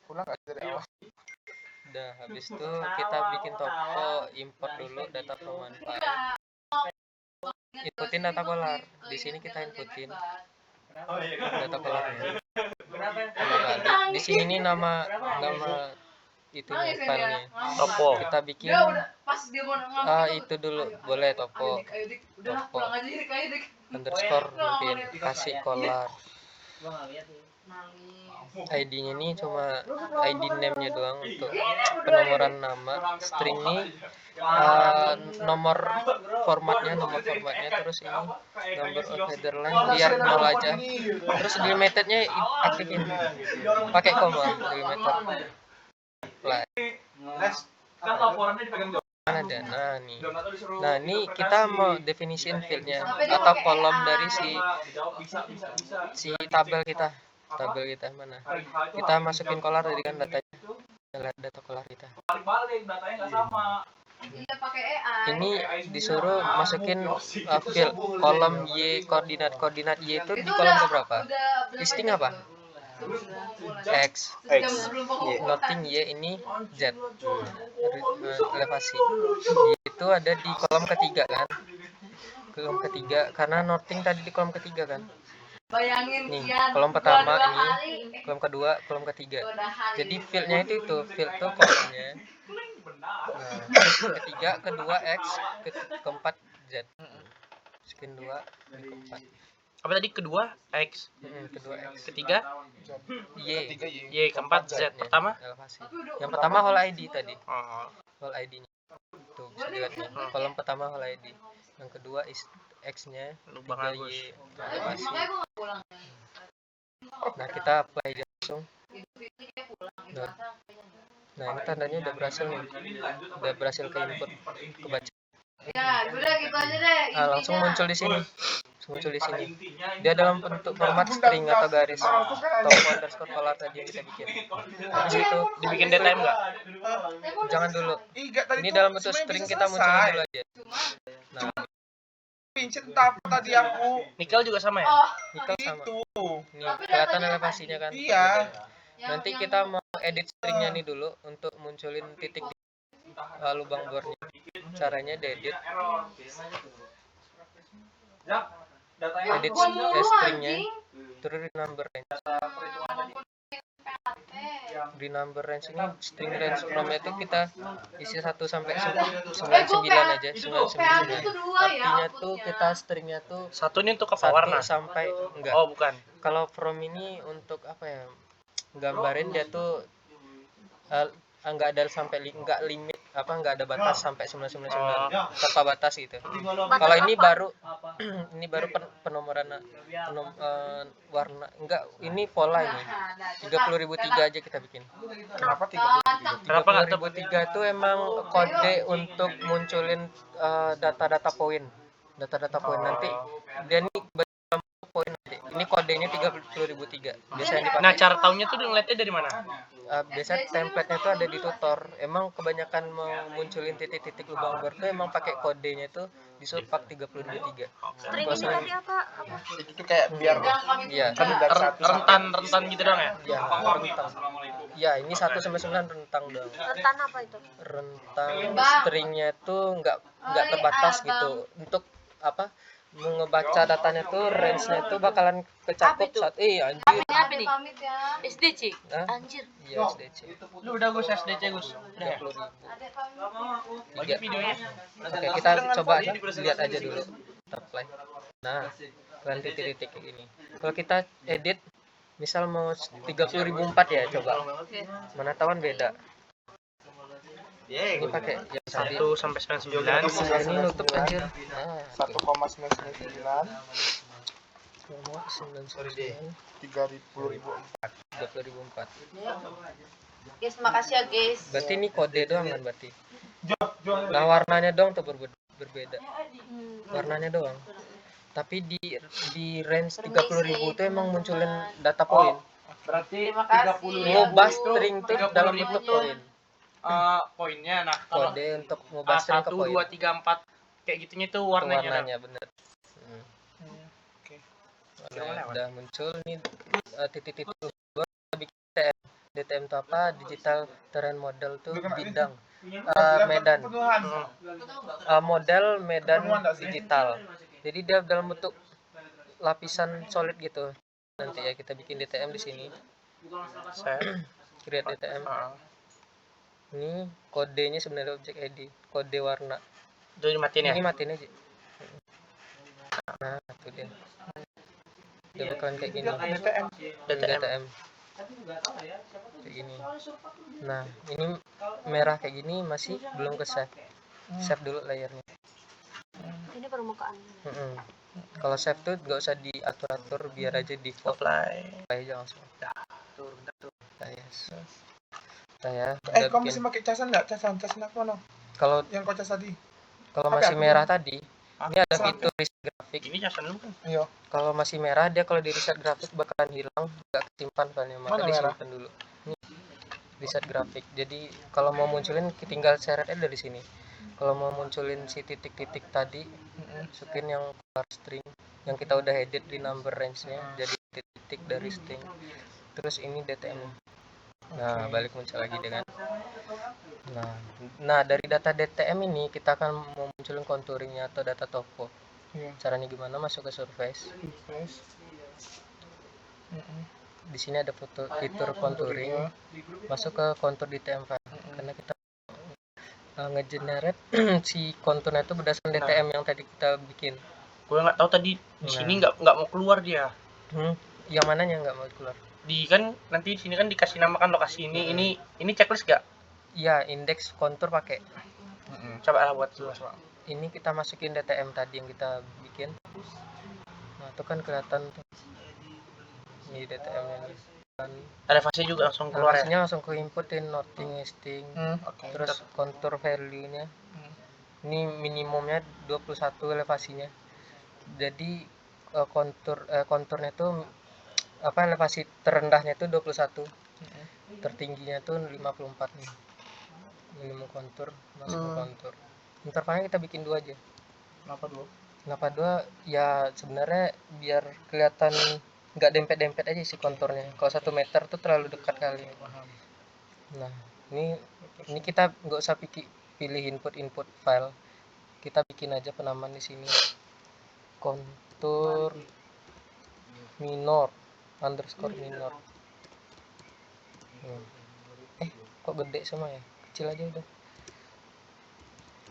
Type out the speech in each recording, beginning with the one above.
Pulang aja dari awal. Udah habis itu kita bikin toko, import dulu data from OnePy. Inputin data kolar. Di sini kita inputin data kolarnya. Di sini nih nama itunya filenya. Topo. Kita bikin itu dulu boleh topo underscore mungkin kasih kolar. ID-nya ini cuma ID name-nya doang untuk penomoran nama. String ini nomor formatnya terus ini number of header line biar 0 aja. Terus delimited-nya aktifin pakai koma delimiter. Kan laporannya dipegang Mana ada? Nah ini kita mau definisiin field-nya atau kolom dari si tabel kita mana? Kita masukin kolar tadi kan data kolar kita. Datanya nggak sama. Ini disuruh masukin field kolom Y, koordinat Y itu di kolom keberapa? Listing apa? X, noting Y ini Z, elevasi. Itu ada di kolom ketiga kan? Kolom ketiga karena noting tadi di kolom ketiga kan? Nih, kolom pertama ini, kolom kedua, kolom ketiga. Jadi fieldnya itu field tuh kolomnya. Nah, ketiga, kedua X, keempat Z. Sekian 2, keempat. Apa tadi kedua X? Kedua X. Ketiga Y. Y, keempat Z. Pertama? Elevasi. Yang pertama whole ID tadi. Oh. Whole ID-nya. Tuh, bisa dilihat nih. Kolom pertama whole ID. Yang kedua X-nya, Lubang 3 Y, elevasi. Nah, kita apply langsung. Nah, ini tandanya udah berhasil nih. Udah berhasil ke input, kebaca. Ya, udah gitu aja deh. Nah, langsung muncul di sini. Dia dalam bentuk format string atau garis. Topo underscore kolar tadi yang kita bikin. Habis itu Dibikin data enggak? Jangan dulu. Ini dalam bentuk string kita munculin dulu aja. Nah, Pincet entah apa tadi aku. Nikel juga sama ya? nikel sama. Itu. Ini kelihatan elevasinya kan? Iya. Nanti kita mau edit stringnya nih dulu untuk munculin titik di lubang bornya. Caranya diedit. Edit stringnya, terus di number range. Di number range ini string range from-nya itu kita isi 1 sampai 99 aja, 99. Artinya tuh kita stringnya tuh Satu ini untuk apa? 1 Warna? sampai enggak. Oh, bukan. Kalau from ini untuk apa ya? Gambarin dia tuh enggak ada sampai enggak limit enggak ada batas sampai 999 tanpa batas gitu. Kalau ini baru penomoran warna enggak, ini pola ini 30.003 aja kita bikin. Kenapa 30.003? 30.003 itu emang kode untuk munculin data-data poin nanti dia nih poin nanti. Ini kodenya 30.003 biasanya dipakai. Nah, cara tahunya tuh ngeliatnya dari mana? Biasanya template-nya tuh ada di tutor. Emang kebanyakan mau munculin titik-titik lubang bor tuh emang pakai kodenya tuh di subpak 30.003. String ini tadi apa? Itu kayak biar Iya. Rentan gitu dong ya? Iya, rentang. Ya, ini 199 rentang dong. Rentan apa itu? Rentang stringnya tuh nggak terbatas gitu. Untuk apa? Mau ngebaca datanya tuh range-nya tuh bakalan kecakup saat anjir. Apa nih? SDC. Anjir. Iya, SDC. Lu udah Gus SDC Gus. 30.000. Bagi videonya. Oke, kita coba aja lihat aja dulu. Kita play. Nah, kalian titik-titik kayak gini. Kalau kita edit misal mau 30.004 ya, coba. Mana tahuan beda. Ini pakai yang tadi 1 sampai 99. ini nutup anjir. 1,99 30.004. Guys, makasih ya guys. Berarti ini kode doang kan berarti. Nah, warnanya doang tuh berbeda. Warnanya doang. Tapi di range 30.000 itu emang munculin data poin. Berarti Ngubah string tuh dalam bentuk poin. Poinnya. Nah, kalau Kode untuk ngubah string ke 1 poin. 2 3 4 kayak gitunya tuh warnanya. Bener. Oke. Udah muncul nih titik-titik kita bikin TM. DTM itu apa? Digital Terrain Model tuh Bukan, bidang Medan. Medan. Model Medan digital. Jadi dia dalam bentuk lapisan solid gitu. Nanti ya kita bikin DTM di sini. Create DTM. Ini kodenya sebenarnya objek ID, kode warna. Itu dimatiin ya? Ini matiin aja. Nah, itu dia. Dia bakalan kayak gini. DTM. Kayak gini. Nah, ini merah kayak gini masih belum ke save. Save dulu layarnya. Ini permukaan. Kalau save tuh nggak usah diatur-atur, biar aja default. Apply aja langsung. Nah, yes. Nah, ya, Kau masih pakai casan nggak? Casan apa no? Kalau Yang kau cas tadi? kalau masih merah tadi, ini ada fitur reset grafik. Ini casan lu kan? Iya. Kalau masih merah, dia kalau di reset grafik bakalan hilang, nggak kesimpan filenya, maka Mana merah? disimpan dulu. Ini reset grafik. Jadi kalau mau munculin, tinggal seret aja dari sini. Kalau mau munculin si titik-titik tadi, masukin yang keluar string, yang kita udah edit di number range-nya, jadi titik dari string. Terus ini DTM. Nah, balik muncul lagi dengan. Nah, dari data DTM ini kita akan mau munculin contouring-nya atau data topo. Iya. Caranya gimana? Masuk ke surface. Di sini ada fitur contouring. Masuk ke contour DTM file. Karena kita ngegenerate si konturnya itu berdasarkan DTM yang tadi kita bikin. Gue nggak tahu tadi di sini nggak mau keluar dia. Yang mananya nggak mau keluar? Di kan nanti di sini kan dikasih nama kan lokasi ini checklist nggak? Iya, indeks kontur pakai. Coba lah buat dulu. Ini kita masukin DTM tadi yang kita bikin. Nah, itu kan kelihatan tuh. Ini DTM-nya nih. Elevasi juga langsung keluar ya. Elevasinya langsung ke inputin noting, nesting. Terus kontur value-nya. Ini minimumnya 21 elevasinya. Jadi konturnya tuh elevasi terendahnya itu 21. Tertingginya tuh 54 nih. Minimum kontur, masuk ke kontur. Intervalnya kita bikin 2 aja. Kenapa 2? Ya sebenarnya biar kelihatan nggak dempet-dempet aja si konturnya. Kalau 1 meter tuh terlalu dekat kali. Nah, ini kita nggak usah pilih input file. Kita bikin aja penamaan di sini. Kontur minor _minor. Kok gede semua ya? Kecil aja udah.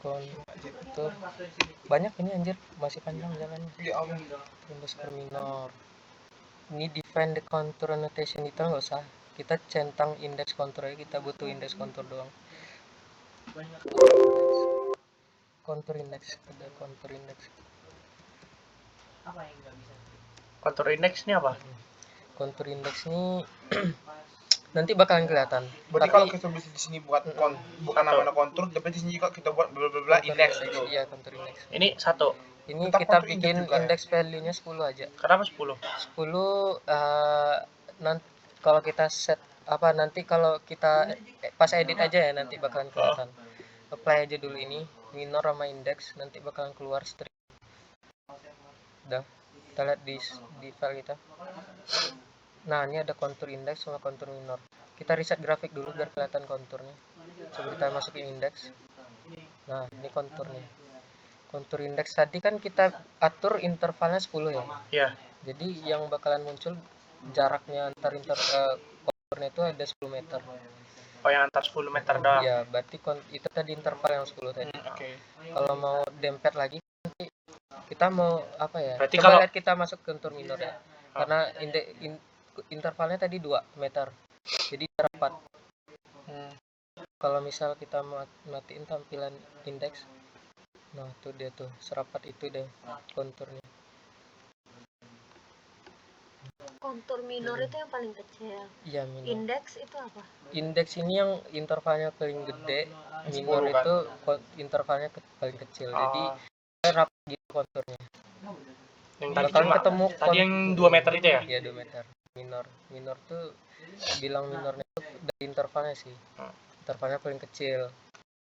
Kontur banyak ini anjir, masih panjang jalannya. _minor. Ini define the contour annotation itu nggak usah. Kita centang indeks kontur aja, kita butuh indeks kontur doang. Kontur indeks, ada kontur indeks. Kontur indeks ini apa? Kontur indeks ini nanti bakalan kelihatan. Berarti kalau kita bisa di sini buat bukan nama kontur, tapi di sini juga kita buat bla indeks gitu. Iya, kontur indeks. Ini 1. Ini Tetap kita kontur bikin indeks juga, indeks value-nya 10 aja. Kenapa 10? 10 nanti kalau kita set nanti kalau kita pas edit aja ya nanti bakalan kelihatan. Apply aja dulu ini minor sama indeks, nanti bakalan keluar string. Udah, kita lihat di file kita. Nah, ini ada kontur indeks sama kontur minor. Kita reset grafik dulu biar kelihatan konturnya. Coba kita masukin indeks. Nah, ini konturnya. Kontur indeks tadi kan kita atur intervalnya 10 ya. Iya. Jadi yang bakalan muncul jaraknya antar konturnya itu ada 10 meter. Oh, yang antar 10 meter doang. Ya, berarti itu tadi interval yang 10 tadi. Kalau mau dempet lagi nanti kita mau apa ya? Berarti Coba kalau lihat kita masuk ke kontur minor ya. Karena intervalnya tadi 2 meter. Jadi rapat. Kalau misal kita matiin tampilan indeks, nah tuh dia tuh serapat itu deh konturnya. Kontur minor itu yang paling kecil. Iya, minor. Indeks itu apa? Indeks ini yang intervalnya paling gede, minor itu intervalnya paling kecil. Jadi rapat gitu konturnya. Yang Bakalan ketemu tadi yang 2 meter itu ya? Iya, 2 meter. Minor tuh bilang minornya itu dari intervalnya sih. Intervalnya paling kecil.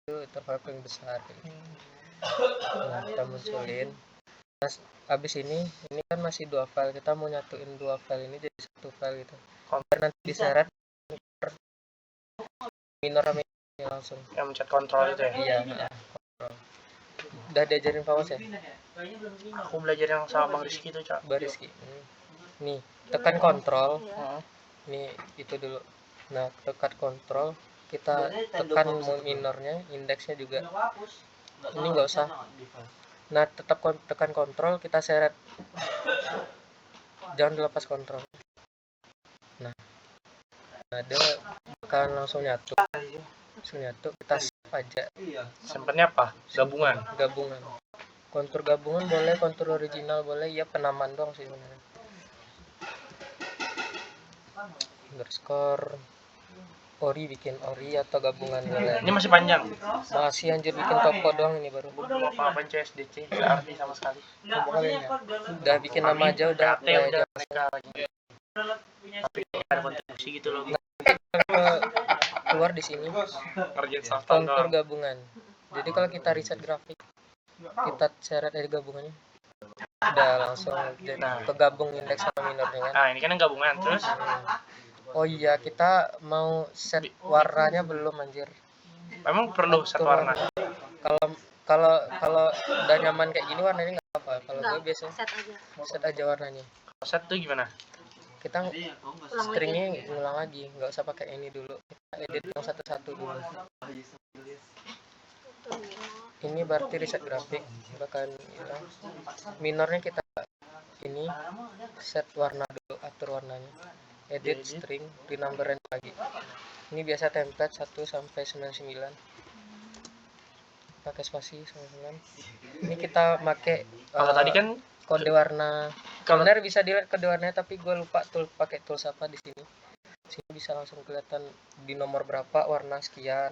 Itu intervalnya paling besar gitu. Nah, kita munculin. Nah, habis ini kan masih 2 file. Kita mau nyatuin 2 file ini jadi 1 file gitu. Biar nanti diseret minor sama ini langsung. Yang mencet kontrol itu ya. Iya, kontrol. Udah diajarin Fawas ya? Aku belajar yang sama Bang Rizky itu, Cak. Bang Rizky. Nih, tekan kontrol. Heeh. Nih, itu dulu. Nah, tekan kontrol, kita tekan minornya, indeksnya juga. Ini nggak usah. Nah, tetap tekan kontrol, kita seret. Jangan dilepas kontrol. Nah, ada bakalan langsung nyatu. Kita save aja. Simpennya apa? Gabungan. Kontur gabungan boleh, kontur original boleh, ya penamaan doang sih sebenarnya. Underscore ori, bikin ori atau gabungan boleh. Ini masih panjang. Masih anjir, bikin topo doang ini baru. Mau apa CSDC? Nggak arti sama sekali. Udah bikin nama aja, udah PAT apply udah aja. mereka lagi. Tapi ada kontribusi gitu loh. Keluar di sini Ngerjain soft kontur doang. gabungan. Jadi kalau kita reset grafik, kita seret aja gabungannya, udah langsung kegabung indeks sama minornya kan. Nah, ini kan yang gabungan. Terus Oh iya, kita mau set warnanya belum anjir. memang perlu set warna. Kalau udah nyaman kayak gini warnanya nggak apa. Kalau gue biasanya Set aja. set aja warnanya. Set tuh gimana? Kita stringnya ngulang lagi, nggak usah pakai ini dulu. Kita edit yang satu-satu dulu. Kontur minor. Ini berarti reset grafik bakalan hilang. Minornya kita ini set warna dulu, atur warnanya. Edit string, renumberin lagi. Ini biasa template 1 sampai 99. Pakai spasi 99. Ini kita pakai Kalau tadi kan kode warna. kalau Sebenarnya bisa dilihat kode warnanya, tapi gue lupa pakai tools apa di sini. Sini bisa langsung kelihatan di nomor berapa warna sekian.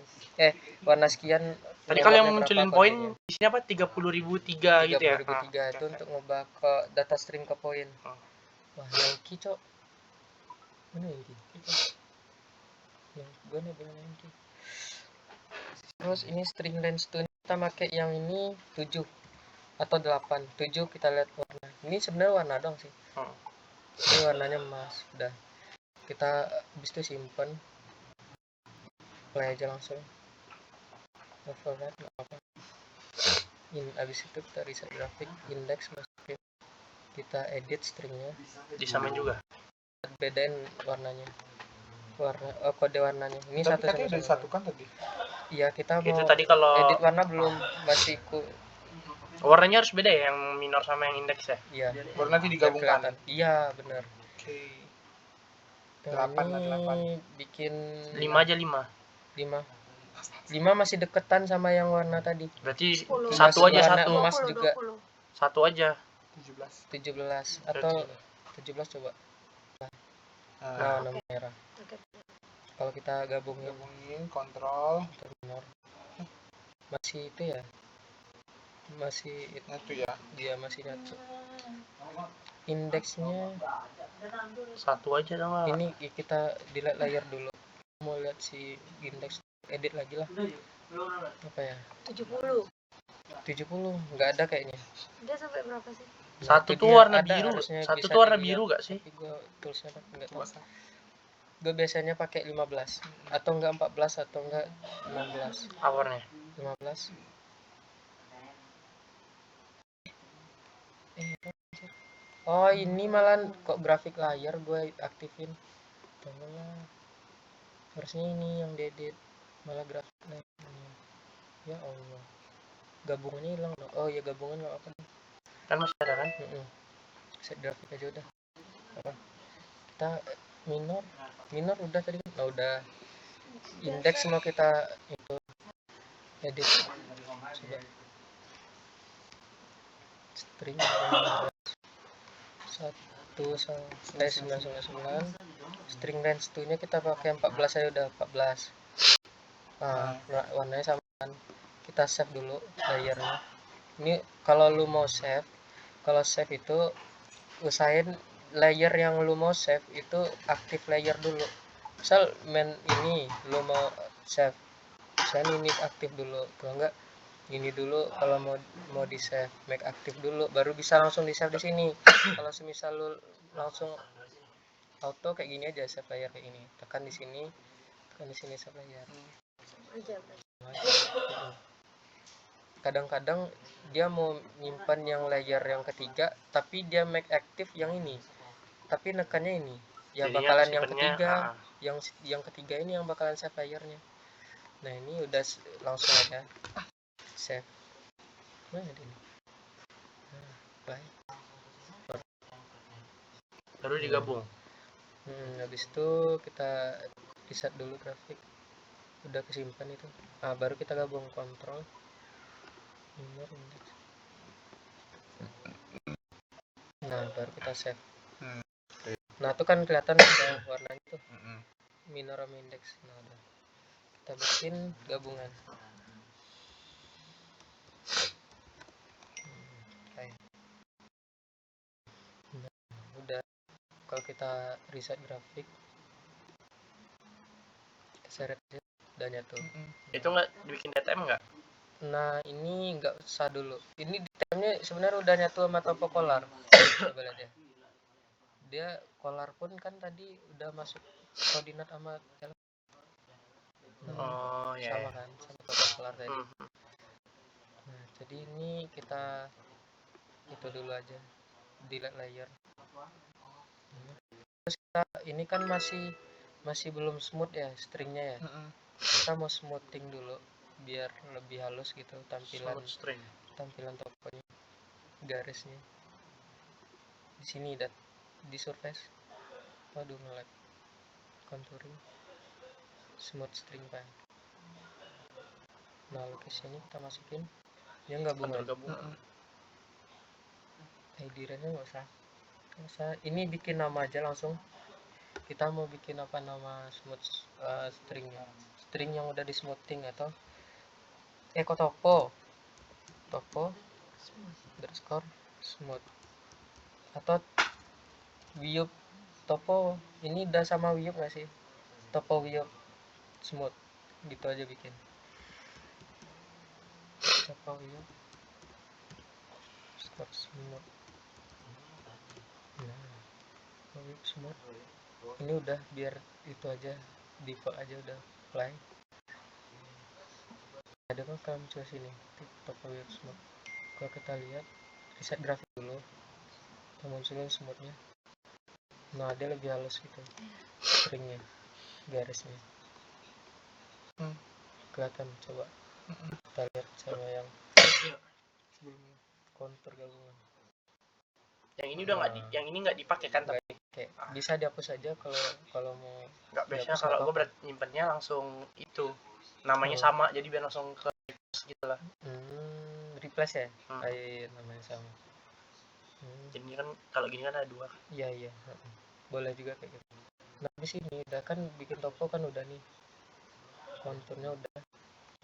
Warna sekian. tadi kalau yang nomornya munculin berapa poin kodenya. di sini apa 30.003 gitu ya. 30.003 itu untuk ngubah ke data string ke poin. Oh. Wah, Yankee, Cok. Mana Yankee? Yang gue nih bilang Yankee. Terus ini string length tuh kita pakai yang ini 7 atau 8. 7 kita lihat warna. Ini sebenarnya warna dong sih. Hmm. Ini warnanya emas. Udah. Kita habis itu simpen. Play aja langsung. Override nggak apa. Habis itu kita reset grafik, index masukin. Kita edit stringnya. Disamain juga. Bedain warnanya. Kode warnanya. Ini Tapi satu katanya sama udah disatukan tadi. Iya, kita Itu mau tadi kalau edit warna belum, masih warnanya harus beda ya, yang minor sama yang indeks ya. iya. Baru nanti digabungkan. Kelihatan. Iya, benar. Oke. Yang 8 lah, ini 8. bikin 5 aja 5. 5 masih deketan sama yang warna tadi. Berarti 10. satu aja Warna satu. emas juga. 20. Satu aja. 17. 17 atau 17 coba. Nah, warna merah. Oke. Kalau kita gabungin Gabungin kontrol minor. Masih itu ya. Masih nyatu ya. dia masih nyatu. Indeksnya Satu aja dong. ini kita delete layer dulu. Mau lihat si indeks, edit lagi lah. Apa ya? 70. 70 nggak ada kayaknya. Dia sampai berapa sih? Satu Itu tuh dia warna ada, biru. harusnya Satu bisa tuh warna dilihat. biru gak sih? Tapi gue toolsnya nggak tahu. Gue biasanya pakai 15 atau enggak 14 atau enggak 16. Awarnya. 15. Oh, ini malah kok grafik layar gue aktifin. Tolonglah. Harusnya ini yang diedit, malah grafik layar. Ya Allah. Gabungannya hilang. Oh ya, gabungan nggak apa. Kan masih ada kan? Set grafik aja udah. Apa? Kita minor udah tadi kan? Udah. Indeks mau kita itu edit. Coba. String 1 sampai 999. String range 2 nya kita pakai 14 aja, udah 14. Nah, warnanya sama kan. Kita save dulu layernya. Ini kalau lu mau save, kalau save itu usahain layer yang lu mau save itu aktif layer dulu. Misal ini lu mau save, misalnya ini aktif dulu, kalau enggak ini dulu. Kalau mau di save, make aktif dulu, baru bisa langsung di save di sini. Kalau semisal lu langsung auto kayak gini aja, save layer kayak ini, tekan di sini, kan di sini supplier. aja. Kadang-kadang dia mau nyimpan yang layer yang ketiga tapi dia make aktif yang ini, tapi nekannya ini yang Jadinya bakalan yang kesimpannya, ketiga, yang ketiga ini yang bakalan save layernya. Nah ini udah langsung aja save. Mana ini? Nah, play. baru digabung. Habis itu kita reset dulu grafik, udah kesimpan itu. Baru kita gabung kontrol minor index. Nah baru kita save. Nah itu kan kelihatan ada warnanya tuh minor sama index. Nah udah kita bikin gabungan. Kayak nah, udah. Kalau kita reset grafik, keseret aja udah nyatu. Itu nggak dibikin DTM nggak? Nah ini nggak usah dulu, ini detailnya sebenarnya udah nyatu sama topo kolar. Coba lihat ya, dia kolar pun kan tadi udah masuk koordinat sama Oh ya. sama kan sama topo kolar tadi. Nah jadi ini kita itu dulu aja, delete layer. Terus kita ini kan masih belum smooth ya stringnya ya. Kita mau smoothing dulu biar lebih halus gitu tampilan Smooth string. tampilan tokonya, garisnya. Di sini di surface. Waduh nge-lag. Contouring. Smooth string pak. Nah location ini kita masukin yang gabungan. ID range nggak usah. Ini bikin nama aja langsung. Kita mau bikin apa nama smooth stringnya? String yang udah di smoothing atau kok topo underscore smooth atau Wiyup topo. Ini udah sama Wiyup nggak sih? Topo Wiyup smooth gitu aja bikin topo Wiyup underscore smooth. Nah topo Wiyup smooth ini udah biar itu aja default aja udah play. Ada kan kalau muncul sini topo Wiyup smooth. Kalau kita lihat reset grafik dulu, kita munculin smoothnya. Nah dia lebih halus gitu stringnya, garisnya kelihatan. Coba kita lihat sama yang sebelumnya kontur gabungan. Yang ini udah yang ini nggak dipakai kan? Tapi Kayak bisa dihapus aja kalau mau. nggak, biasanya dihapus kalau nggak gue berat nyimpennya langsung itu namanya sama, jadi biar langsung ke gitu lah. Replace ya. Namanya sama. Jadi kan kalau gini kan ada dua. Iya. Boleh juga kayak gitu. Nah di sini udah kan bikin topo kan udah nih, konturnya udah.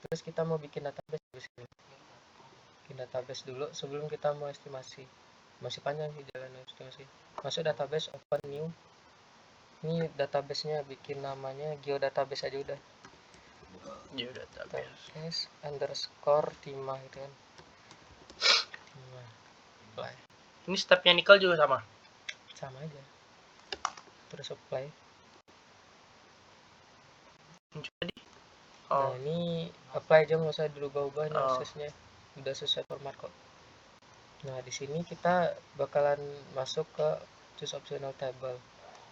Terus kita mau bikin database di sini. Bikin database dulu sebelum kita mau estimasi. Masih panjang sih jalan estimasi. Masuk database, open new. Ini databasenya bikin namanya geodatabase aja udah. Database underscore timah gitu kan. Timah. Apply. Ini stepnya nikel juga sama aja. Terus apply. jadi Nah ini apply aja, nggak usah dirubah-ubah nih aksesnya, udah sesuai format kok. Nah di sini kita bakalan masuk ke choose optional table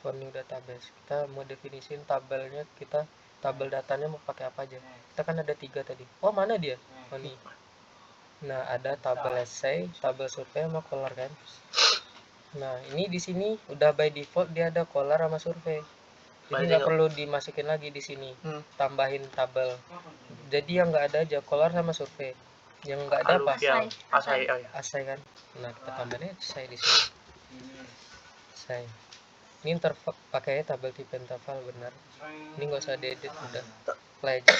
for new database. Kita mau definisiin tabelnya, kita tabel datanya mau pakai apa aja. Kita kan ada 3 tadi. Oh mana dia? Oh nih. Nah ada tabel essay, tabel survei sama color kan. Nah ini di sini udah by default dia ada color sama survei. Jadi nggak perlu dimasukin lagi di sini, tambahin tabel. Jadi yang nggak ada aja color sama survei. Yang nggak ada apa? Asai kan. Nah kita tambahin asai di sini. Asai. Ini pakai tabel tipe interval benar. Ini nggak usah diedit, udah play aja.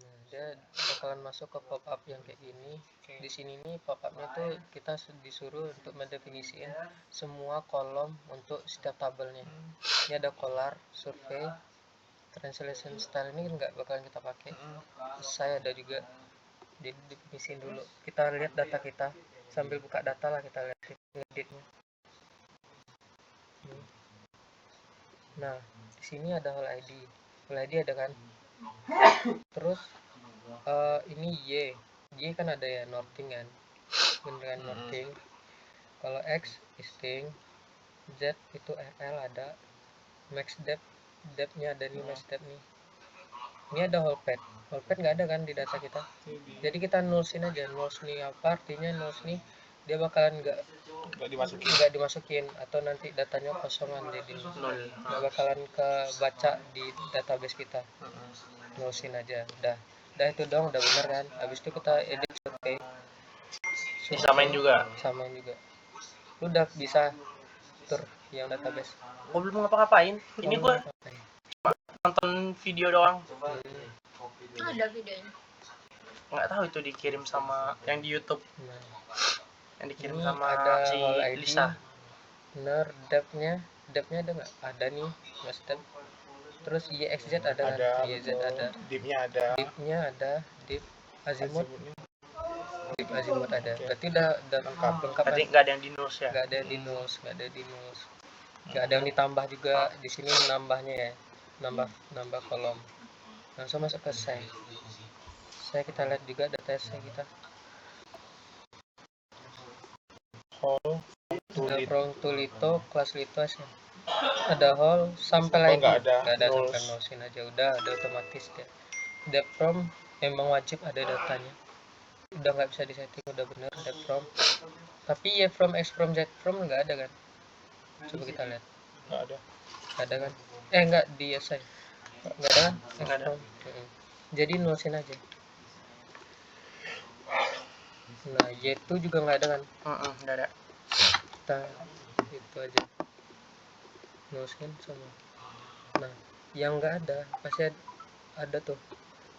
Nah dia bakalan masuk ke pop up yang kayak gini. Di sini nih pop upnya tuh kita disuruh untuk mendefinisikan semua kolom untuk setiap tabelnya. Ini ada color, survei, translation style ini nggak bakalan kita pakai. Saya ada juga. Jadi definisiin dulu. Kita lihat data kita sambil buka data lah, kita lihat ngeditnya. Nah, di sini ada whole ID. Whole ID ada kan? Terus ini Y kan ada ya northing kan? Beneran northing. Kalau X listing, Z itu RL ada, max depth-nya ada nih, max depth nih. Ini ada whole path nggak ada kan di data kita. Jadi kita nullsin aja. Nulls nih apa artinya? Nulls nih dia bakalan nggak dimasukin atau nanti datanya kosongan, jadi nggak bakalan kebaca di database kita. Nullsin aja, udah itu dong, udah bener kan. Habis itu kita edit survei, Samain juga. Udah bisa tur yang database. Gue belum ngapa-ngapain. Ini gue nonton video doang. Ada videonya. Nggak tahu itu dikirim sama yang di YouTube. Nah, Yang dikirim ini sama ada si whole ID. Lisa. Bener, depth-nya ada nggak? Ada nih, mas depth. Terus YXZ ada kan? YZ ada. Dipnya ada. Dipnya ada, dip azimut. Dip azimut ada. Berarti udah lengkap Berarti kan? nggak ada yang di nulls ya? Nggak ada di nulls. Nggak ada yang ditambah juga. Di sini nambahnya ya, nambah kolom. Langsung masuk ke saya kita lihat juga data saya kita. Whole Udah from to lito, kelas lito aja. Ada whole sampai lagi nggak ada sampai nulls. nullsin aja, udah ada otomatis dia. Depth from emang wajib ada datanya. Udah nggak bisa disetting, udah bener depth from. Tapi Y from, X from, Z from nggak ada kan? Coba kita lihat. Nggak ada. Ada kan? Nggak di SI. Nggak ada kan? X Nggak ada. from. Jadi nullsin aja. Nah, Y2 juga nggak ada kan? Nggak ada. Kita itu aja. Nullsin sama. Nah, yang nggak ada pasti ada tuh.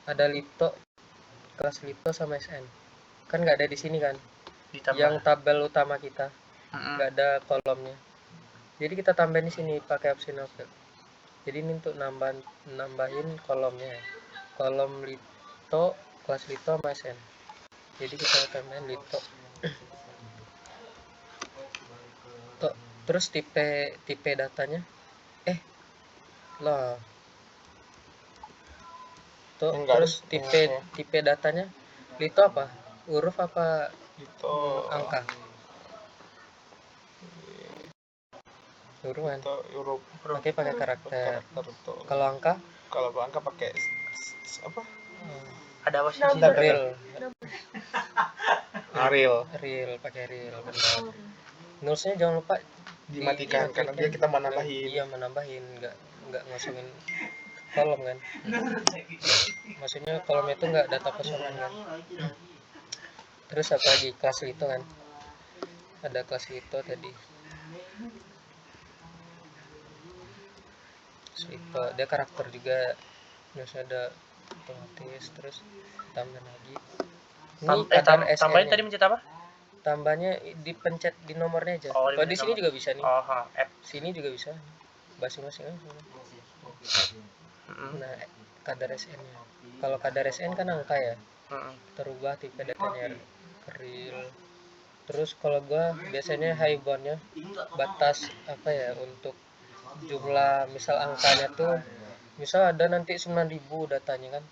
Ada lito, kelas lito sama SN. Kan nggak ada di sini kan? Ditambah. Yang tabel utama kita nggak ada kolomnya. Jadi kita tambahin di sini pakai optional field. Jadi ini untuk nambahin kolomnya ya. Kolom lito, kelas lito sama SN. Jadi kita tambahin lito. Tuh, terus tipe datanya lah. Tuh, Enggak, terus tipe datanya lito apa? Huruf apa Itu angka? Huruf kan? itu huruf Pakai karakter. tuh. Kalau angka? Kalau angka pakai apa? Ada apa sih? Real, pakai real. Benar. Nullsnya jangan lupa Dimatikan karena dia kita mau nambahin. Iya, menambahin, nggak ngosongin kolom kan. Maksudnya kolom itu nggak data kosongan kan. Terus apa lagi? Kelas lito kan. Ada kelas lito tadi. Lito, dia karakter juga. Terus ada otomatis, terus tambah lagi. Ini kadar SN. Tambahin tadi mencet apa? Tambahnya dipencet di nomornya aja. Oh, Kalau di sini juga bisa nih. Add. Sini juga bisa. Masing-masing aja. Nah, kadar SN-nya. Kalau kadar SN kan angka ya. Terubah tipe datanya real. Terus kalau gua biasanya high bound-nya batas apa ya untuk jumlah, misal angkanya tuh misal ada nanti 9.000 datanya kan.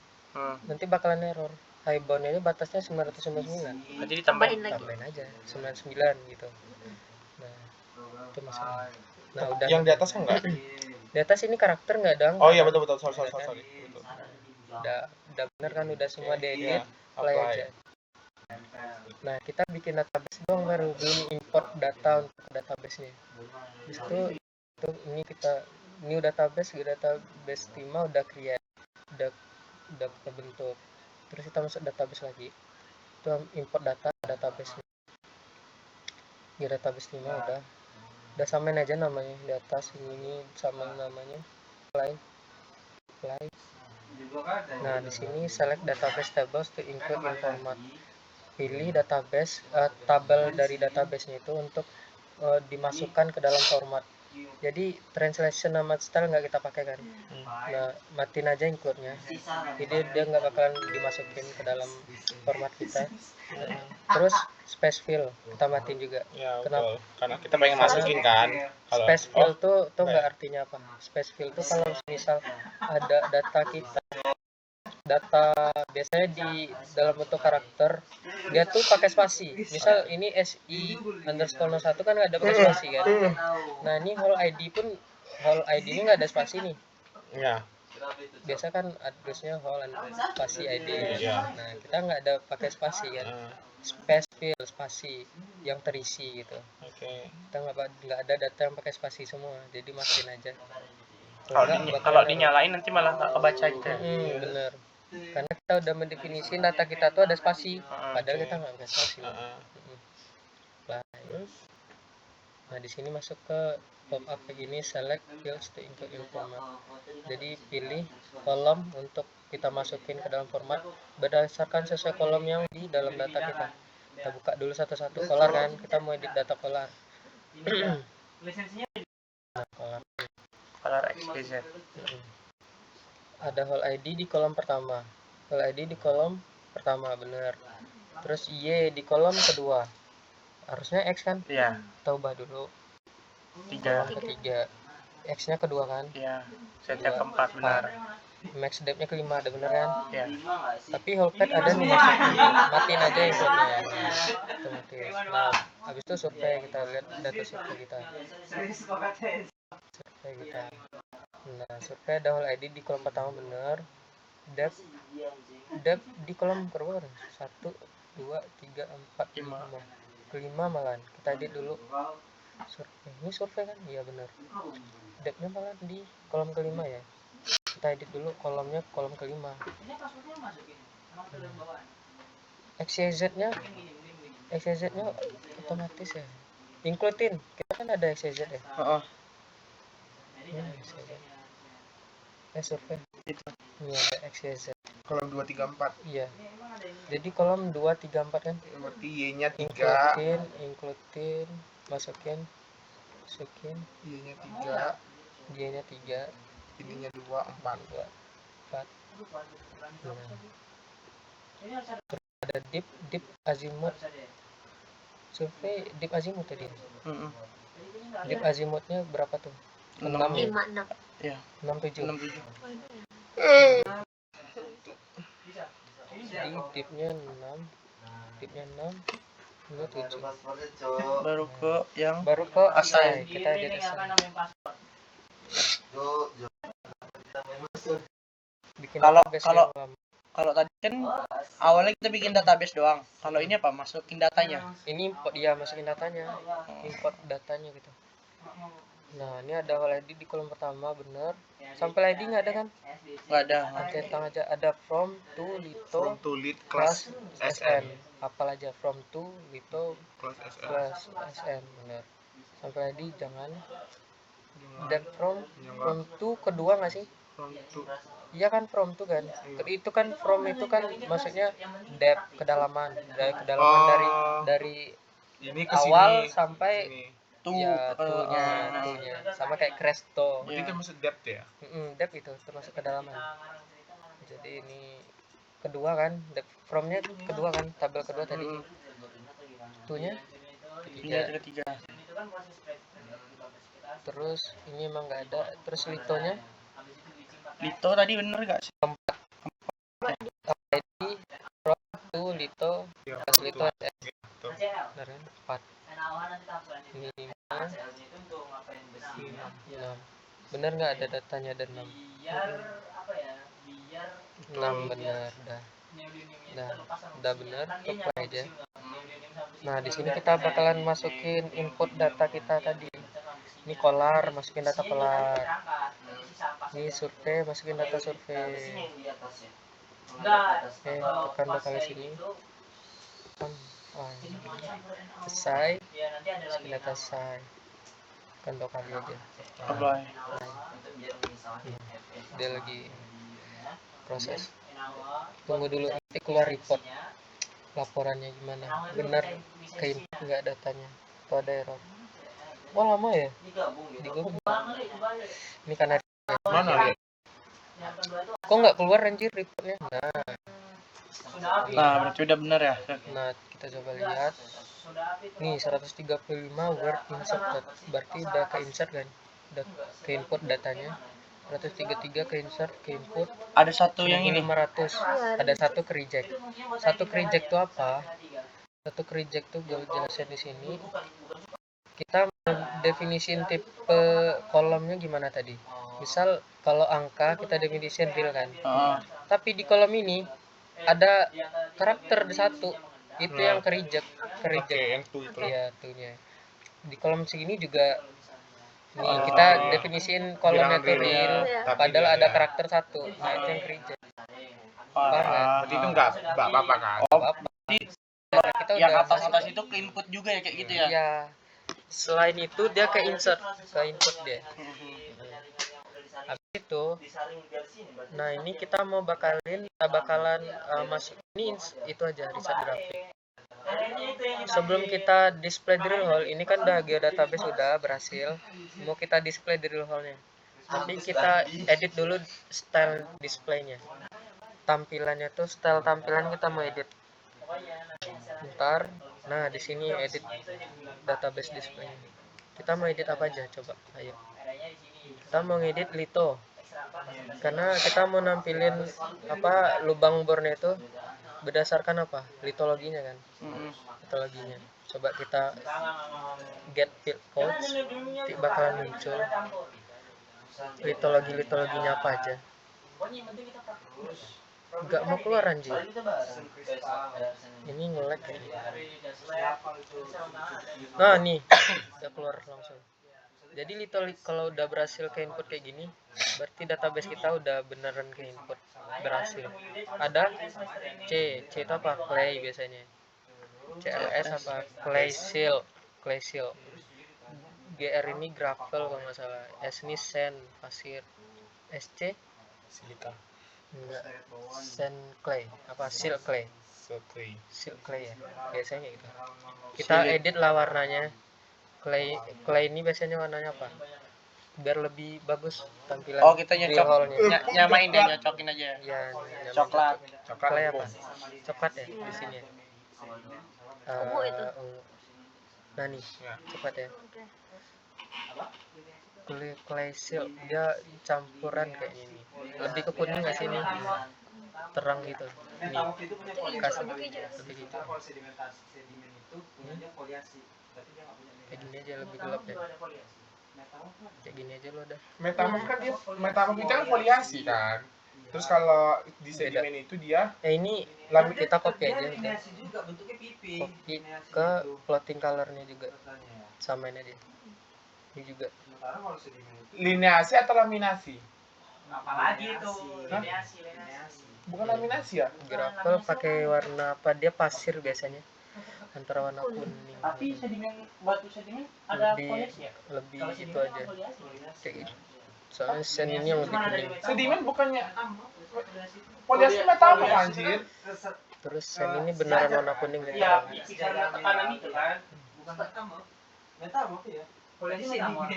Nanti bakalan error. High bound-nya batasnya 999. Jadi ditambahin Tambahin aja 99 gitu. Nah, itu masalah. Nah, udah. Yang di atas kan enggak? Di atas ini karakter nggak ada angka. Oh iya betul. Sorry. Betul. Udah bener kan, udah semua diedit, Apply. aja. Nah, kita bikin database dong, baru belum import data untuk database-nya. Habis itu ini kita new database Tima udah create, udah terbentuk. Terus kita masuk database lagi. Itu import database. Di database Tima udah samain aja namanya di atas ini sama namanya apply. Nah, di sini select database tables to include in format. Pilih database tabel dari database-nya itu untuk dimasukkan ke dalam format. Jadi translation sama style nggak kita pakai kan. Nah, matiin aja include-nya. Jadi dia nggak bakalan dimasukin ke dalam format kita. Terus space fill kita matiin juga. Ya, Kenapa? betul. Karena kita pengen masukin kan. Kalau Space fill tuh nggak artinya apa? Space fill tuh kalau misal ada data biasanya di dalam bentuk karakter, dia tuh pakai spasi. Misal ini SI_01 kan nggak ada pakai spasi kan. Nah ini whole ID ini nggak ada spasi nih. ya. Biasa kan addressnya whole spasi ID. Iya. Nah kita nggak ada pakai spasi kan. Space fill spasi yang terisi gitu. Oke. Kita nggak ada data yang pakai spasi semua, jadi matiin aja. Kalau dinyalain nanti malah nggak kebaca gitu ya. Bener. Karena kita udah mendefinisi data kita tuh ada spasi, padahal kita nggak pakai spasi. Nah di sini masuk ke pop up begini, select fields to include in format. Jadi pilih kolom untuk kita masukin ke dalam format berdasarkan sesuai kolom yang di dalam data kita. Kita buka dulu satu-satu. Color kan, kita mau edit data color. Color XYZ. Ada whole ID di kolom pertama, whole ID di kolom pertama bener. Terus Y di kolom kedua, harusnya X kan? Iya. Kita ubah dulu. 3. Ketiga, X-nya kedua kan? Iya. Z-nya keempat benar. Max depth-nya kelima, ada bener kan? Iya. Tapi whole pad ada nih masukin, matiin aja inputnya. Otomatis. Nah, habis itu survei, kita lihat data survei kita. Nah, survei ada whole ID di kolom pertama bener. Depth di kolom kedua 1, 2, 3, 4, 5. Kelima malahan. Kita edit dulu. Survei. Ini survei kan? Iya bener. Depth-nya malah di kolom kelima ya. Kita edit dulu kolomnya, kolom kelima. XYZ-nya otomatis ya. Include-in. Kita kan ada XYZ ya. Survei. Ini ada XYZ. Kolom 2, 3, 4. Iya. Jadi kolom 2, 3, 4 kan? Berarti Y-nya 3. Include-in, masukin. Y-nya 3. Y-nya 3. Ininya 2, 4. Terus ada deep azimut. Survei deep azimut tadi. Deep azimutnya berapa tuh? 6 ya? 56. Iya. 67. 67. Jadi deepnya 6. Ini 7. Baru ke assign. Kita edit assign. Bikin kalau tadi kan awalnya kita bikin database doang. Kalau ini apa? Masukin datanya. Ini import, dia masukin datanya. Import datanya gitu. Nah, ini ada whole ID di kolom pertama bener. Sampel ID nggak ada kan? Nggak ada. Centang aja. Ada from to Lead class class SN. Apal aja from to lito class SN. class SN bener. Sampel ID jangan. Depth from to kedua nggak sih? From to. Iya kan from to kan. Itu kan from itu kan maksudnya depth kedalaman. Dari Ini ke awal sini. sampai Sini. ya tuh-nya sama kayak Cresto. Berarti termasuk depth ya? Depth itu termasuk kedalaman. Jadi ini kedua kan, depth from-nya kedua kan, tabel kedua tadi. Tuh-nya ketiga. Terus ini emang nggak ada. Terus litonya Lito tadi bener nggak sih? ID from to lito plus lito SN. Benar kan? 4. Ini 5. 6. Bener nggak ada datanya ada 6? 6 bener udah bener, apply aja. Nah di sini kita bakalan masukin input data kita tadi. Ini kolar, masukin data kolar. Ini survei, masukin data survei. Oke, tekan 2 kali sini. Selesai. Masukin data selesai. Tekan 2 kali aja. Dia lagi proses. Tunggu dulu nanti keluar report. Laporannya gimana? Benar ke input nggak datanya? Atau ada error? Wah lama ya di Google. Ini karena Mana lihat? kok nggak keluar anjir reportnya. Nah, berarti udah bener ya. Nah kita coba lihat nih 135 word insert, berarti udah ke insert kan, udah ke input datanya. 133 ke insert, ke input. Ada satu yang ini. 500, ada satu ke reject. Satu ke reject itu apa? Satu ke reject tuh gue jelasin di sini. Kita definisiin tipe kolomnya gimana tadi? Misal kalau angka kita definisiin real kan. Tapi di kolom ini ada karakter satu, itu yang ke reject, yang itu. Iya, tuhnya. Di kolom segini juga nih kita definisiin kolomnya tuh real, padahal ada karakter satu. Nah, itu yang ke reject. Paham nggak? Berarti itu enggak apa-apa kan? Kita Yang udah atas-atas itu ke input juga ya kayak gitu ya. Iya. Selain itu dia ke insert, ke input dia. Habis itu, nah ini kita mau bakalan masuk ini itu aja riset grafik. Sebelum kita display drill hole, ini kan udah geodatabase sudah berhasil. Mau kita display drill hole-nya. Tapi kita edit dulu style displaynya. Tampilannya tuh style tampilan kita mau edit. Bentar. Nah, di sini edit database display. Kita mau edit apa aja coba? Ayo. Kita mau ngedit lito. Karena kita mau nampilin apa lubang bornya itu berdasarkan apa? Litologinya kan. Litologinya. Coba kita get field codes, bakalan muncul litologinya apa aja. Nggak mau keluar anjir. Ini nge-lag kayaknya. Nah nih udah keluar langsung. Jadi kalau udah berhasil ke input kayak gini, berarti database kita udah beneran ke input berhasil. Ada C itu apa? Clay biasanya. CLS apa? Clay seal. GR ini gravel kalau nggak salah. S ini sand, pasir. SC Silika. enggak, sand clay apa seal clay ya biasanya gitu. Kita edit lah warnanya. Clay ini biasanya warnanya apa biar lebih bagus tampilan. Oh, kita nyamain deh, nyocokin aja. Ya, Coklat. Clay apa? Coklat ya di sini. Ungu itu. Nah nih, coklat ya. Clay seal dia campuran kayak ini. Lebih ke kuning nggak sih ini? Terang gitu. Ini kasih lebih gitu. Kayak gini aja lebih gelap ya. Kayak gini aja lo dah. Metamorf kan dia metamorf itu kan foliasi kan. Terus kalau di sedimen itu dia Ini kita copy aja udah. Copy ke plotting colornya juga. Samain aja. Ini juga. lineasi atau laminasi? Apalagi itu lineasi. Bukan laminasi ya? Gravel pakai warna apa? Dia pasir biasanya. Antara warna kuning. Tapi batu sedimen ada lebih foliasi ya? lebih itu aja. Kayak gitu. Soalnya sand ini yang lebih kuning. Sedimen bukannya foliasi metamorf anjir. Terus sand ini beneran warna kuning gitu. Iya, karena tekanan itu kan. Bukan metamorf ya. Foliasi metamorf.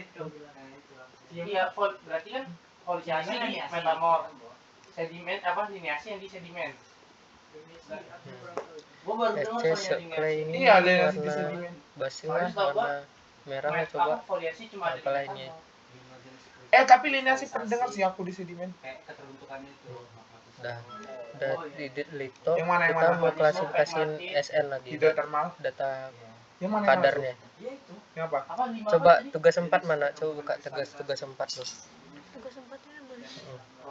Iya, berarti kan foliasi di metamorf. Sedimen apa lineasi yang di sedimen. SC clay ini Iya, lineasi di warna sedimen. basi lah, warna merah lah coba. Foliasi cuma ada Apa ini? Tapi lineasi pendengar sih aku di sedimen. Udah di lito. Yang mana, Kita mau klasifikasiin SN lagi. Hidrotermal. Data Yang mana? kadarnya. Yang apa? Coba tugas 4 mana? Coba buka tugas 4 tuh. Tugas empatnya yang mana?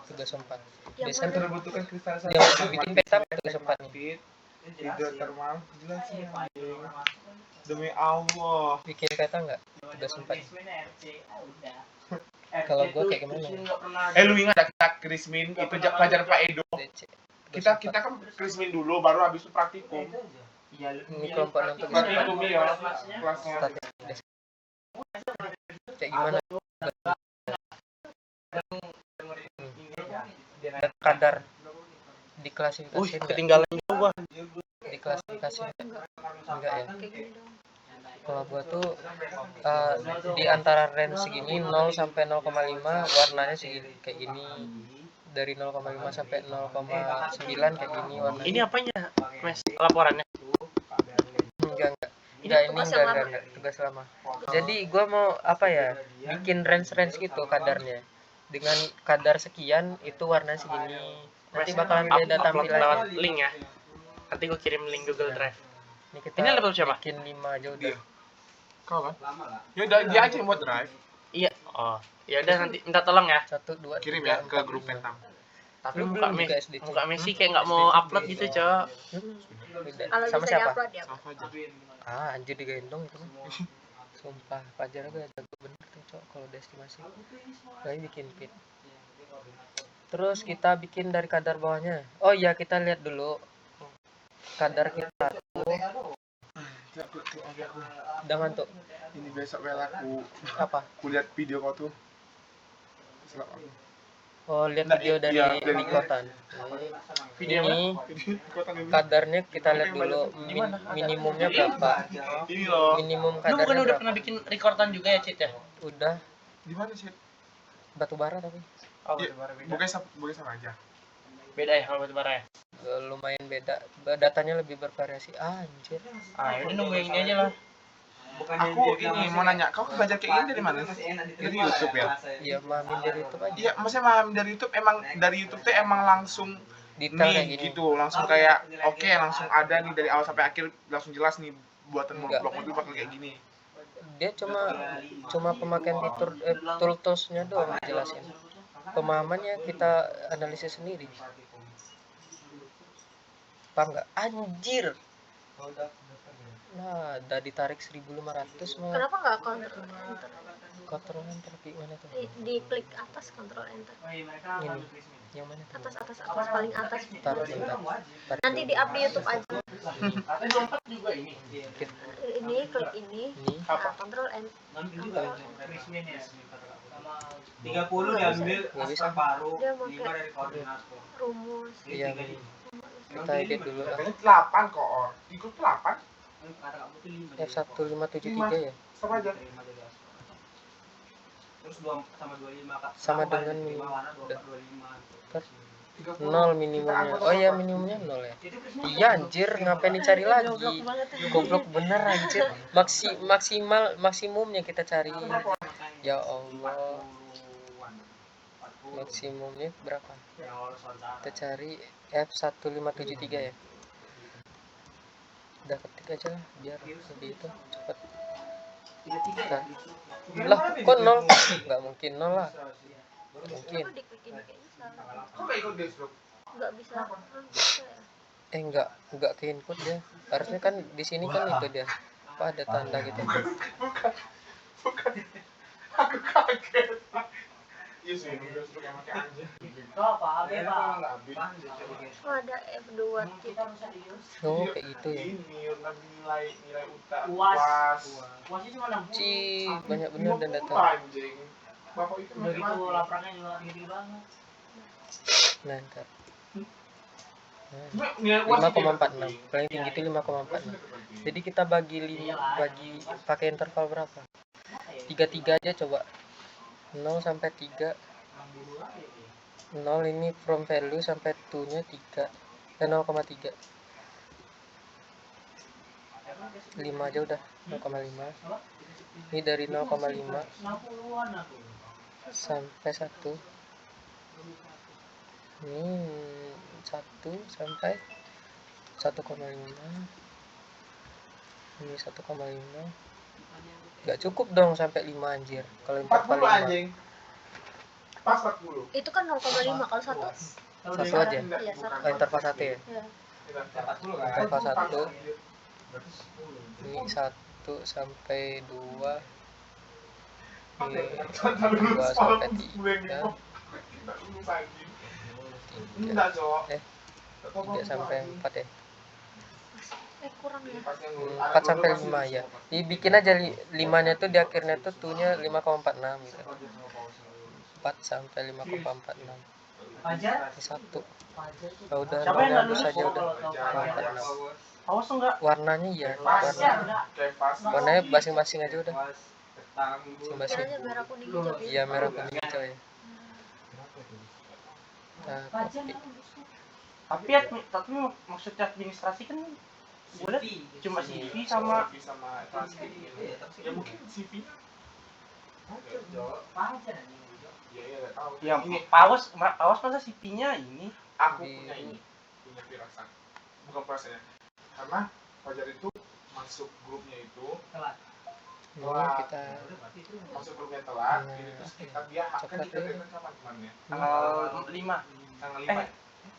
Tugas 4. Yang Biasanya mana? Terbentukan kristalisasi. yang bikin peta tugas 4 nih. Hidrotermal. Jelas sih. Demi Allah. Bikin peta enggak? Tugas 4. Kalau gua kayak gimana? Lu ingat gak kita Krismin itu pelajaran Pak Edo? DC. Kita kan Krismin dulu baru habis itu praktikum. Ini kelompok 6 tugas 4. Praktikum ya kelasnya. Kayak gimana? Dan kadar diklasifikasi enggak? Ketinggalan juga gua. Diklasifikasi enggak ya? Kayak gini dong. Kalau gua tuh di antara range segini 0 sampai 0,5 warnanya segini kayak gini. Dari 0,5 sampai 0,9 kayak gini warnanya. Ini apanya, Mas? Laporannya? Enggak ini tugas yang lama. enggak tugas lama. Jadi gua mau apa ya? Bikin range gitu kadarnya. Dengan kadar sekian itu warna segini. Nanti bakalan beda Upload lewat tampilannya. link ya. Nanti gue kirim link Google Drive. Ini kita Ini laptop siapa? bikin 5 aja udah. Kau kan? Ya udah dia aja yang buat drive. Iya. Oh, ya udah nanti minta tolong ya. 1 2 Kirim ya ke grup Pentam. Tapi Belum muka, juga SDT. muka Messi kayak nggak mau upload gitu, Cok. Kalau Sama bisa siapa? diupload ya. Sama aja. Anjir digendong itu mah. Sumpah, Fajar gue jago bener tuh, Cok, kalau udah estimasi. Lagi bikin pit. Terus kita bikin dari kadar bawahnya. Oh iya, kita lihat dulu kadar kita tuh. Dengan tuh Ini besok wel aku apa? kulihat video kau tuh. Selap aku. Oh, lihat Nah, video dari iya, dari- Likotan. Video Ini Kota ini. kadarnya kita lihat dulu minimumnya berapa. Ini loh. Minimum Lu bukan kadarnya udah berapa? pernah bikin rekordan juga ya, Cit ya? Udah Di mana sih? batu bara tapi Oh, Iya, bukan sama aja. beda ya kalau batu bara ya. lumayan beda. Datanya lebih bervariasi. Anjir. Ah, udah nunggu yang ini aja lah. Aku ini mau nanya, kau belajar kayak gini dari mana? Dari YouTube ya? Iya, mamin dari YouTube aja. Iya, maksudnya memang dari YouTube dari YouTube tuh emang langsung Detail kayak nih gini. gitu, langsung kayak oke, langsung ada nih dari awal sampai akhir langsung jelas nih buatan Enggak. vlog mobil bakal kayak gini. Dia cuma pemakaian fitur toolsnya doang jelasin. Pemahamannya kita analisis sendiri. Paham nggak? Anjir. Nah, udah ditarik 1.500 mah. Kenapa nggak kontrol enter? Kontrol enter kayak mana tuh? Di klik atas kontrol enter. Ini. Yang mana tuh? Atas paling atas. Taruh bentar. Tarik Nanti dulu. di up di YouTube aja. Ada dompet juga ini. Ini klik ini. Ini. Nah, kontrol enter. Kontrol enter. 30 diambil Nggak bisa. separuh, Dia 5 pakai dari koordinator. rumus. Iya. Kita edit dulu lah. Katanya 8 kok, Or. Ikut 8 Kata kamu tuh 5. F1573 ya. sama aja. Terus 2 sama 25 Kak. Sama Sama dengan 5 warna udah. 25. 0 minimumnya. Oh iya, minimumnya 0 ya. Iya anjir, ngapain dicari lagi? Goblok bener anjir. Maksimumnya kita cari. Ya Allah. Maksimumnya berapa? Kita cari F1573 ya. Udah ketik aja lah biar lebih itu cepet. Nah. Lah, kok 0? Nggak mungkin 0 lah. Mungkin. Kok diklik ini kayaknya salah. Kok nggak ikut desktop? Nggak bisa. Bisa ya. Enggak ke input dia. Harusnya kan di sini kan itu dia. Apa ada tanda gitu. Bukan. Aku kaget. Iya sih, desktop yang pakai anjing. Oh, ada F2 gitu. Oh, kayak gitu ya. Ini nilai utama. UAS. UASnya cuma 60. Cih, banyak bener dan data. Anjing. Bapak itu Udah gitu laporannya juga gede banget. Nah, ntar. Cuma nilai UAS 5,46. Paling tinggi itu 5,46. Jadi kita bagi pakai interval berapa? 33 aja coba. 0 sampai 3. 0 ini from value sampai 2-nya 3. 0,3. 5 aja udah. 0,5. Ini dari 0,5 sampai 1. Ini 1 sampai 1,5. Ini 1,5. Gak cukup dong sampai 5 anjir. Kalau 40 45. anjing. Pas 40. Itu kan 0,5 kalau satu. Satu aja. Iya, satu. Oh, interval 1 ya. Ya. Interval 1. Ini 1 sampai 2. Ini 2 sampai 3. 3 sampai 4 ya. Kurang ya. 4 sampai 5 ya. Dibikin aja 5-nya tuh di akhirnya tuh 2-nya 5,46 gitu. 4 sampai 5,46. Fajar. satu. Oh, udah Siapa yang nggak bagus lulus? aja udah. Fajar. Awas enggak? Warnanya ya, Fajar. warnanya masing-masing aja udah. Masing-masing. Kiranya merah kuning hijau gitu. Iya, merah kuning hijau ya. Nah, Fajar. kopi. Tapi maksudnya administrasi kan gue liat cuma CV sama transkrip ya mungkin CV Fajar. ya nggak tahu yang ini Pawas masa CV-nya ini. aku Di- punya firasat bukan firasatnya karena Fajar itu masuk grupnya itu Ini kita masuk grupnya telat Nah, jadi terus dia kan coklat kita ini. deadline kapan kemarin ya Tanggal 5. tanggal 5 ya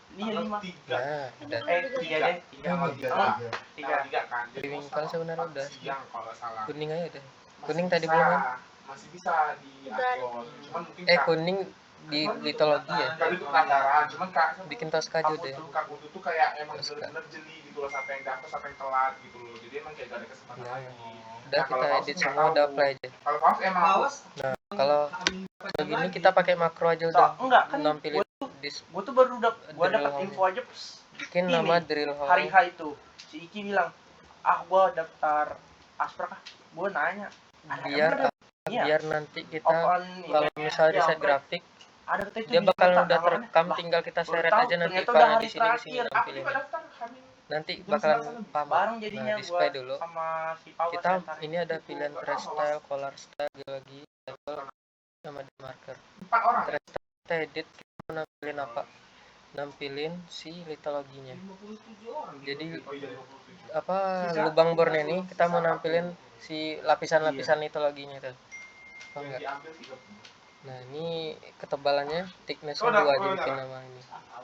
Iya 5. 3 nah, udah. 3 deh. tanggal 3 kan jadi Periwinkle sebenarnya udah. siang kalau nggak salah Kuning aja deh. Masih Kuning tadi bisa, belum kan? masih bisa di upload cuman mungkin Kuning di litologi ya. kali itu pelanggaran cuman kak Bikin Toska aja kamu deh. tuh kamu tuh kayak emang Toska. bener-bener jeli gitu loh sampai yang daftar sampai yang telat gitu loh jadi emang kayak gak ada kesempatan Nah, lagi udah kalau kita Paus edit nggak semua, udah tahu. apply aja. Kalau Paus emang Nah, kalau begini kita pakai makro aja udah. Enggak kan Nampilin gue tuh baru gue Drill dapat hole-nya. info aja pas bikin ini, nama drill hole. hari H itu. Si Iki bilang, gue daftar Aspra kah? Gue nanya. biar Iya. biar nanti kita Apaan ini? kalau misalnya Ya, desain Fred. grafik Ada kata itu dia bakal dicetak udah namanya. terekam, Lah, tinggal kita baru seret tahu, aja nanti ternyata udah filenya hari di sini terakhir. aku nampilin. juga daftar Hamin Nanti Jam bakalan 11 paham. bareng jadinya Nah, gue display dulu. sama si Pawas Kita ntar. ini ada pilihan trash style, color style, geologi, level, sama di marker. 4 orang ya? Kita edit, kita mau nampilin apa? Nampilin si litologinya. Jadi Oh iya 27 apa lubang bornya ini kita mau nampilin si lapisan-lapisan litologinya itu. Apa yang enggak? diambil 30 Nah, ini ketebalannya thickness Oh, 2 udah, aja oh, bikin udah. nama ini.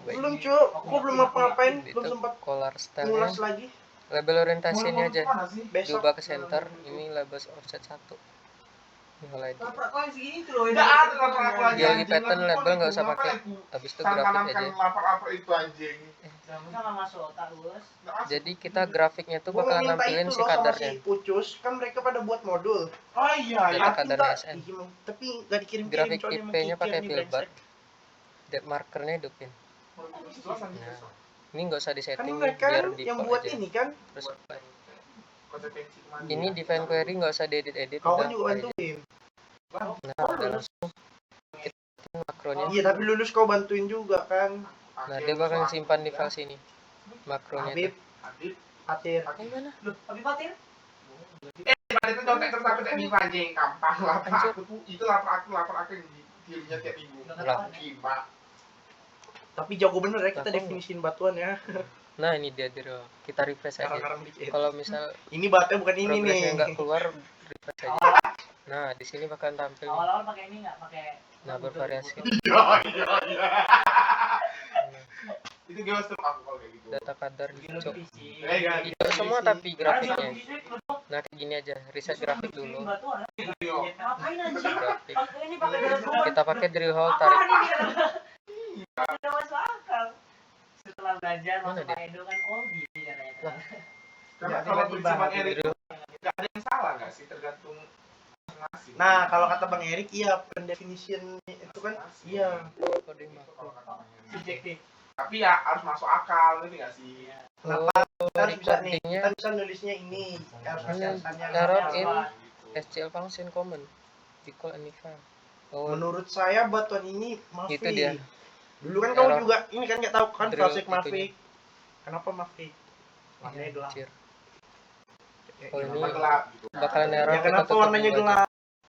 Belum cu, gue belum apa-apain, belum Itu sempat color style ngulas lagi. label orientasi ini aja. Mana sih? Besok Diubah ke center, ini label offset 1. Ini highlight. Nggak ada lapor aku lagi Geologi anjing. pattern Aku label nggak usah ngapain pakai. aku Habis itu grafik tanam-tanamkan aja. lapor-lapor itu anjing. Sama masuk otak bos. Nggak masuk. Jadi kita grafiknya tuh gue bakalan minta nampilin itu si loh sama kadarnya. si Ucus, kan mereka pada buat modul. Oh iya ya. Data kadar Minta, SN. tapi nggak dikirim-kirim. Grafik soalnya IP-nya emang pakai kikir nih, filbert. brengsek. Depth markernya hidupin. Nah, ini nggak usah Kan disetting mereka biar yang default buat aja. ini kan, Terus apply. Konsekuensi kemana? Ini define query nggak usah diedit-edit, kau udah kan juga apply aja. bantuin. Nah, udah langsung kita bikin makronya. Iya tapi lulus kau bantuin juga kan. Nah, dia bakal simpan di file sini. Makronya Habib, tuh. Habib. Atir. Yang mana? Tapi patir. Pada itu contek terus aku tak bisa anjing gampang lapor Anjir. aku tuh itu lapor aku yang dikirimnya tiap minggu. Lah. Gimana? Tapi jago bener ya kita Lah, kok definisiin batuan ya. Nah, ini dia drill. Kita refresh aja. Sekarang dikit. Kalau misal Ini batunya bukan ini progresnya nih. nggak keluar, refresh aja. Nah, di sini bakal tampil nih. Awal-awal pakai ini nggak pakai. Nah, bervariasi. Iya iya. Itu gimana tuh aku kalau kayak gitu. Data kadar hijau. Enggak. Hijau semua tapi grafiknya. Nah, kayak gini aja. Reset grafik dulu. Iya. Ngapain anjing? Grafik. Pakai ini pakai data. Kita pakai drill hole, tarik. Apaan ini? Tidak masuk akal. Setelah belajar Mana masuk Pak Edo kan oh gini ternyata. Karena kalau Tiba-tiba prinsip Bang Erik drill. nggak ada yang salah nggak sih tergantung ngasih. Nah, kalau kata Bang Erik iya pendefinisian itu kan iya. Kode makro. Subjektif. Tapi ya harus masuk akal gitu nggak sih? Kenapa kita harus bisa nih? recordingnya Kita bisa nulisnya ini. Kita harus kasih alasannya. error kenapa. in Gitu. SQL function common equal any file. Oh, Menurut saya batuan ini Mavic. itu dia. Dulu kan kamu Error. juga ini kan nggak tahu kan Drill Falsek itunya. Mavic. Kenapa Mavic? Warnanya gelap. Anjir. Ya, Oh, ya, ini Gelap gitu. bakalan error. Ya kita kenapa tutup warnanya dulu aja. gelap?